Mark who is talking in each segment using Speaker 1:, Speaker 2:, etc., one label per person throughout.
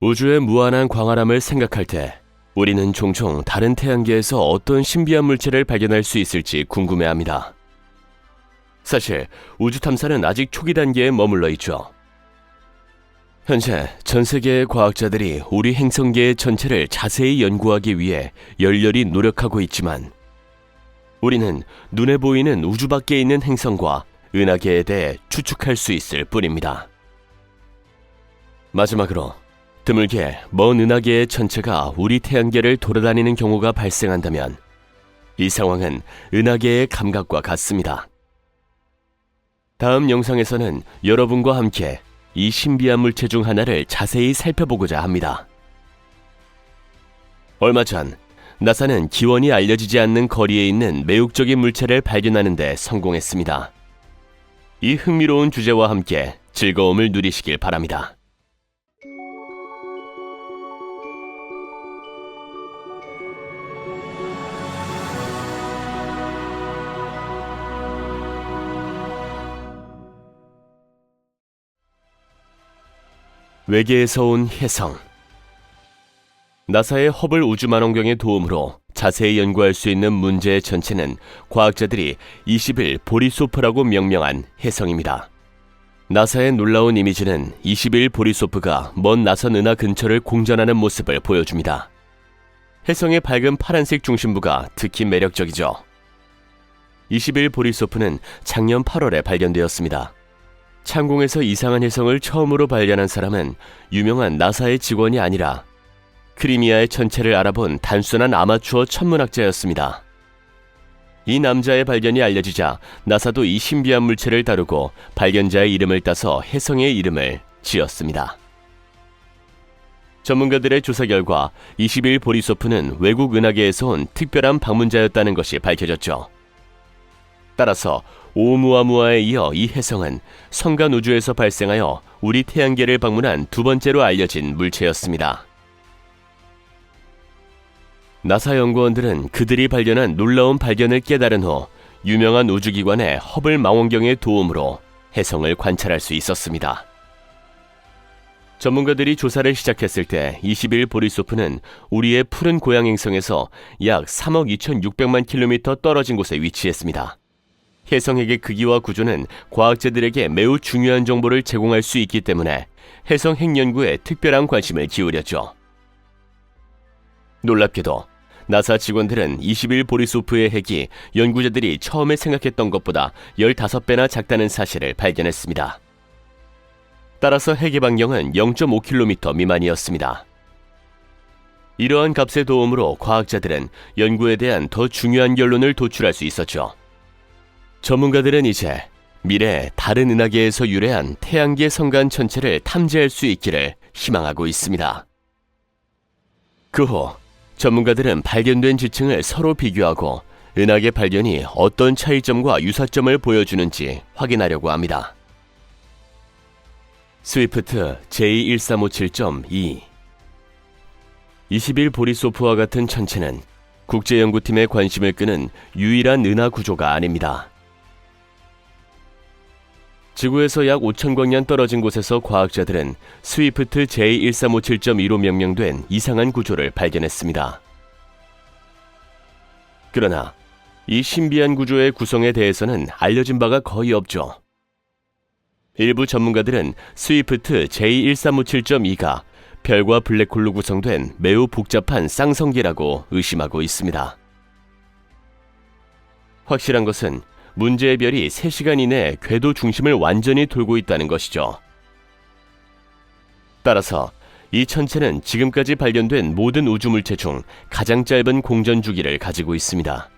Speaker 1: 우주의 무한한 광활함을 생각할 때 우리는 종종 다른 태양계에서 어떤 신비한 물체를 발견할 수 있을지 궁금해합니다. 사실 우주 탐사는 아직 초기 단계에 머물러 있죠. 현재 전 세계의 과학자들이 우리 행성계의 전체를 자세히 연구하기 위해 열렬히 노력하고 있지만 우리는 눈에 보이는 우주 밖에 있는 행성과 은하계에 대해 추측할 수 있을 뿐입니다. 마지막으로 드물게 먼 은하계의 전체가 우리 태양계를 돌아다니는 경우가 발생한다면 이 상황은 은하계의 감각과 같습니다. 다음 영상에서는 여러분과 함께 이 신비한 물체 중 하나를 자세히 살펴보고자 합니다. 얼마 전 나사는 기원이 알려지지 않는 거리에 있는 매혹적인 물체를 발견하는 데 성공했습니다. 이 흥미로운 주제와 함께 즐거움을 누리시길 바랍니다. 외계에서 온 혜성. 나사의 허블 우주만원경의 도움으로 자세히 연구할 수 있는 문제의 전체는 과학자들이 21 보리소프라고 명명한 혜성입니다. 나사의 놀라운 이미지는 21 보리소프가 먼 나선 은하 근처를 공전하는 모습을 보여줍니다. 혜성의 밝은 파란색 중심부가 특히 매력적이죠. 21 보리소프는 작년 8월에 발견되었습니다. 창공에서 이상한 혜성을 처음으로 발견한 사람은 유명한 나사의 직원이 아니라 크리미아의 전체를 알아본 단순한 아마추어 천문학자였습니다. 이 남자의 발견이 알려지자 나사도 이 신비한 물체를 다루고 발견자의 이름을 따서 혜성의 이름을 지었습니다. 전문가들의 조사 결과 21 보리소프는 외국 은하계에서 온 특별한 방문자였다는 것이 밝혀졌죠. 따라서 오umuamua에 이어 이 혜성은 성간 우주에서 발생하여 우리 태양계를 방문한 두 번째로 알려진 물체였습니다. 나사 연구원들은 그들이 발견한 놀라운 발견을 깨달은 후 유명한 우주기관의 허블 망원경의 도움으로 혜성을 관찰할 수 있었습니다. 전문가들이 조사를 시작했을 때 21 보리소프는 우리의 푸른 고향 행성에서 약 3억 2,600만 킬로미터 떨어진 곳에 위치했습니다. 혜성의 크기와 구조는 과학자들에게 매우 중요한 정보를 제공할 수 있기 때문에 혜성 핵 연구에 특별한 관심을 기울였죠. 놀랍게도 나사 직원들은 21 보리소프의 핵이 연구자들이 처음에 생각했던 것보다 15배나 작다는 사실을 발견했습니다. 따라서 핵의 반경은 0.5km 미만이었습니다. 이러한 값의 도움으로 과학자들은 연구에 대한 더 중요한 결론을 도출할 수 있었죠. 전문가들은 이제 미래에 다른 은하계에서 유래한 태양계 성간 전체를 탐지할 수 있기를 희망하고 있습니다. 그 후 전문가들은 발견된 지층을 서로 비교하고 은하계 발견이 어떤 차이점과 유사점을 보여주는지 확인하려고 합니다. 스위프트 J1357.2 21 보리소프와 같은 천체는 국제연구팀의 관심을 끄는 유일한 은하 구조가 아닙니다. 지구에서 약 5,000광년 떨어진 곳에서 과학자들은 스위프트 J1357.2로 명명된 이상한 구조를 발견했습니다. 그러나 이 신비한 구조의 구성에 대해서는 알려진 바가 거의 없죠. 일부 전문가들은 스위프트 J1357.2가 별과 블랙홀로 구성된 매우 복잡한 쌍성계라고 의심하고 있습니다. 확실한 것은 문제의 별이 3시간 이내에 궤도 중심을 완전히 돌고 있다는 것이죠. 따라서 이 천체는 지금까지 발견된 모든 우주물체 중 가장 짧은 공전 주기를 가지고 있습니다.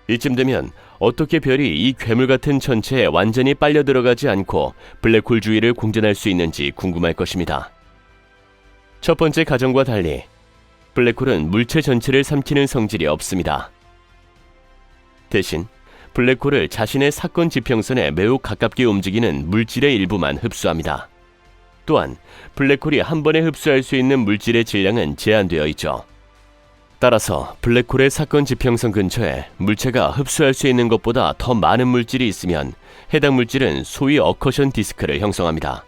Speaker 1: 이쯤 되면 어떻게 별이 이 괴물 같은 천체에 완전히 빨려 들어가지 않고 블랙홀 주위를 공전할 수 있는지 궁금할 것입니다. 첫 번째 가정과 달리 블랙홀은 물체 전체를 삼키는 성질이 없습니다. 대신 블랙홀을 자신의 사건 지평선에 매우 가깝게 움직이는 물질의 일부만 흡수합니다. 또한 블랙홀이 한 번에 흡수할 수 있는 물질의 질량은 제한되어 있죠. 따라서 블랙홀의 사건 지평선 근처에 물체가 흡수할 수 있는 것보다 더 많은 물질이 있으면 해당 물질은 소위 어커션 디스크를 형성합니다.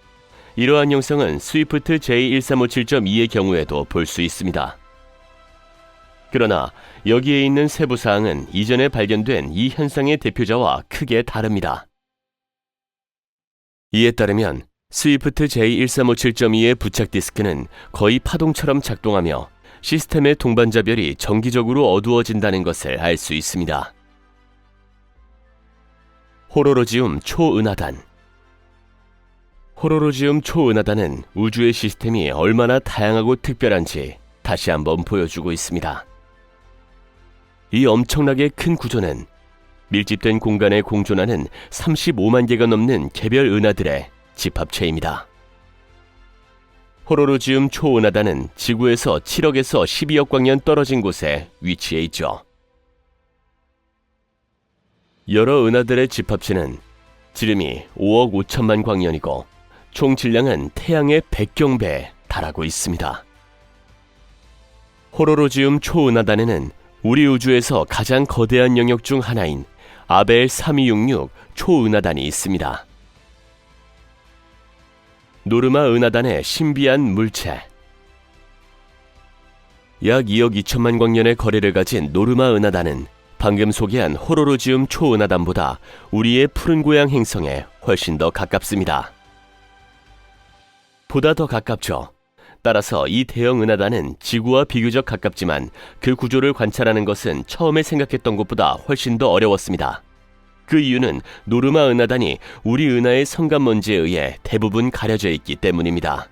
Speaker 1: 이러한 형성은 스위프트 J1357.2의 경우에도 볼 수 있습니다. 그러나 여기에 있는 세부 사항은 이전에 발견된 이 현상의 대표자와 크게 다릅니다. 이에 따르면 스위프트 J1357.2의 부착 디스크는 거의 파동처럼 작동하며 시스템의 동반자별이 정기적으로 어두워진다는 것을 알 수 있습니다. 호로로지움 초은하단. 호로로지움 초은하단은 우주의 시스템이 얼마나 다양하고 특별한지 다시 한번 보여주고 있습니다. 이 엄청나게 큰 구조는 밀집된 공간에 공존하는 35만 개가 넘는 개별 은하들의 집합체입니다. 호로로지움 초은하단은 지구에서 7억에서 12억 광년 떨어진 곳에 위치해 있죠. 여러 은하들의 집합체는 지름이 5억 5천만 광년이고 총 질량은 태양의 100경배에 달하고 있습니다. 호로로지움 초은하단에는 우리 우주에서 가장 거대한 영역 중 하나인 아벨 3266 초은하단이 있습니다. 노르마 은하단의 신비한 물체. 약 2억 2천만 광년의 거리를 가진 노르마 은하단은 방금 소개한 호로로지움 초은하단보다 우리의 푸른 고향 행성에 훨씬 더 가깝습니다. 보다 더 가깝죠. 따라서 이 대형 은하단은 지구와 비교적 가깝지만 그 구조를 관찰하는 것은 처음에 생각했던 것보다 훨씬 더 어려웠습니다. 그 이유는 노르마 은하단이 우리 은하의 성간먼지에 의해 대부분 가려져 있기 때문입니다.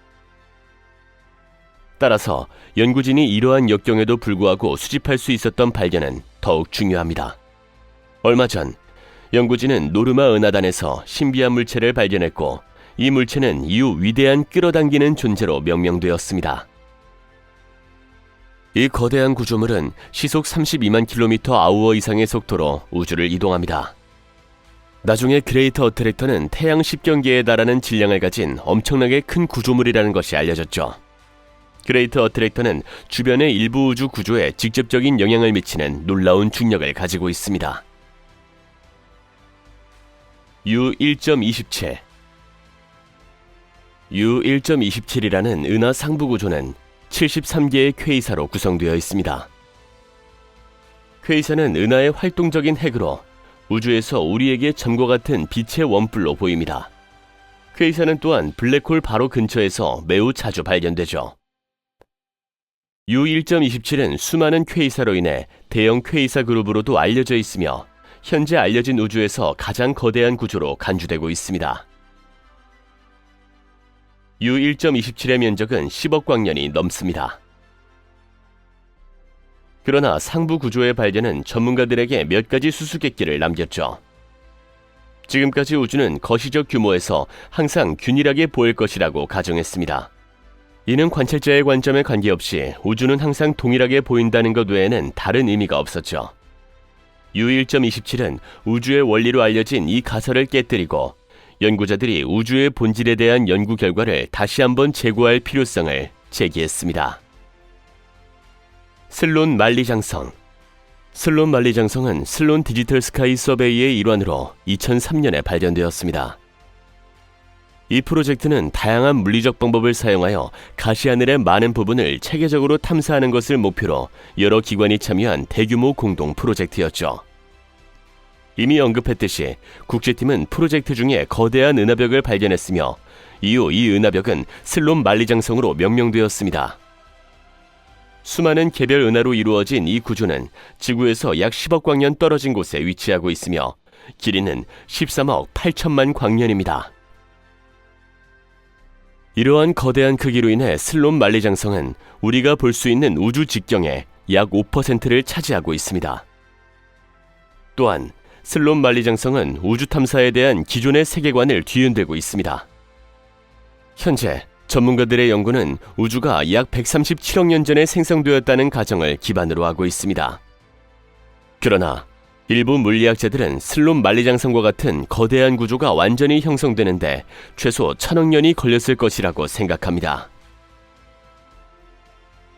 Speaker 1: 따라서 연구진이 이러한 역경에도 불구하고 수집할 수 있었던 발견은 더욱 중요합니다. 얼마 전 연구진은 노르마 은하단에서 신비한 물체를 발견했고 이 물체는 이후 위대한 끌어당기는 존재로 명명되었습니다. 이 거대한 구조물은 시속 32만 km/h 이상의 속도로 우주를 이동합니다. 나중에 그레이트 어트랙터는 태양 10경계에 달하는 질량을 가진 엄청나게 큰 구조물이라는 것이 알려졌죠. 그레이트 어트랙터는 주변의 일부 우주 구조에 직접적인 영향을 미치는 놀라운 중력을 가지고 있습니다. U1.27 U1.27이라는 은하 상부 구조는 73개의 퀘이사로 구성되어 있습니다. 퀘이사는 은하의 활동적인 핵으로 우주에서 우리에게 점과 같은 빛의 원뿔로 보입니다. 퀘이사는 또한 블랙홀 바로 근처에서 매우 자주 발견되죠. U1.27은 수많은 퀘이사로 인해 대형 퀘이사 그룹으로도 알려져 있으며 현재 알려진 우주에서 가장 거대한 구조로 간주되고 있습니다. U1.27의 면적은 10억 광년이 넘습니다. 그러나 상부 구조의 발견은 전문가들에게 몇 가지 수수께끼를 남겼죠. 지금까지 우주는 거시적 규모에서 항상 균일하게 보일 것이라고 가정했습니다. 이는 관찰자의 관점에 관계없이 우주는 항상 동일하게 보인다는 것 외에는 다른 의미가 없었죠. U1.27은 우주의 원리로 알려진 이 가설을 깨뜨리고 연구자들이 우주의 본질에 대한 연구 결과를 다시 한번 재고할 필요성을 제기했습니다. 슬론 만리장성. 슬론 만리장성은 슬론 디지털 스카이 서베이의 일환으로 2003년에 발견되었습니다. 이 프로젝트는 다양한 물리적 방법을 사용하여 가시하늘의 많은 부분을 체계적으로 탐사하는 것을 목표로 여러 기관이 참여한 대규모 공동 프로젝트였죠. 이미 언급했듯이 국제팀은 프로젝트 중에 거대한 은하벽을 발견했으며 이후 이 은하벽은 슬론 만리장성으로 명명되었습니다. 수많은 개별 은하로 이루어진 이 구조는 지구에서 약 10억 광년 떨어진 곳에 위치하고 있으며 길이는 13억 8천만 광년입니다. 이러한 거대한 크기로 인해 슬론 만리장성은 우리가 볼 수 있는 우주 직경의 약 5%를 차지하고 있습니다. 또한 슬론 만리장성은 우주 탐사에 대한 기존의 세계관을 뒤흔들고 있습니다. 현재 전문가들의 연구는 우주가 약 137억 년 전에 생성되었다는 가정을 기반으로 하고 있습니다. 그러나 일부 물리학자들은 슬론 만리장성과 같은 거대한 구조가 완전히 형성되는데 최소 1000억 년이 걸렸을 것이라고 생각합니다.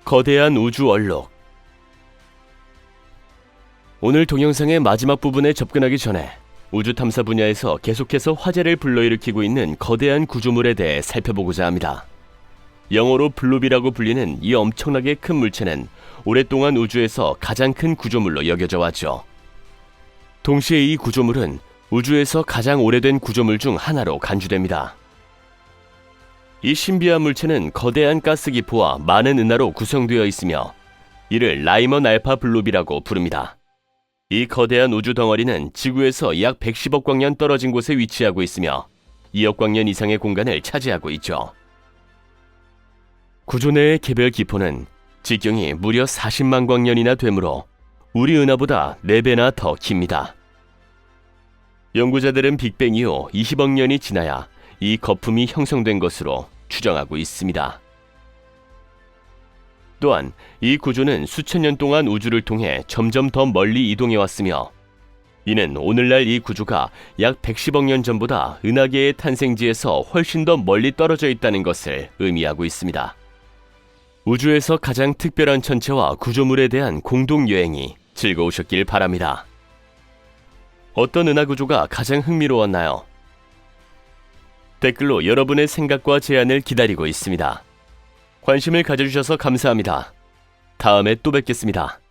Speaker 1: 거대한 우주 얼룩. 오늘 동영상의 마지막 부분에 접근하기 전에 우주 탐사 분야에서 계속해서 화제를 불러일으키고 있는 거대한 구조물에 대해 살펴보고자 합니다. 영어로 블룹이라고 불리는 이 엄청나게 큰 물체는 오랫동안 우주에서 가장 큰 구조물로 여겨져 왔죠. 동시에 이 구조물은 우주에서 가장 오래된 구조물 중 하나로 간주됩니다. 이 신비한 물체는 거대한 가스기포와 많은 은하로 구성되어 있으며 이를 라이먼 알파 블룹이라고 부릅니다. 이 거대한 우주 덩어리는 지구에서 약 110억 광년 떨어진 곳에 위치하고 있으며 2억 광년 이상의 공간을 차지하고 있죠. 구조 내의 개별 기포는 직경이 무려 40만 광년이나 되므로 우리 은하보다 4배나 더 깁니다. 연구자들은 빅뱅 이후 20억 년이 지나야 이 거품이 형성된 것으로 추정하고 있습니다. 또한 이 구조는 수천 년 동안 우주를 통해 점점 더 멀리 이동해 왔으며 이는 오늘날 이 구조가 약 110억 년 전보다 은하계의 탄생지에서 훨씬 더 멀리 떨어져 있다는 것을 의미하고 있습니다. 우주에서 가장 특별한 천체와 구조물에 대한 공동 여행이 즐거우셨길 바랍니다. 어떤 은하 구조가 가장 흥미로웠나요? 댓글로 여러분의 생각과 제안을 기다리고 있습니다. 관심을 가져주셔서 감사합니다. 다음에 또 뵙겠습니다.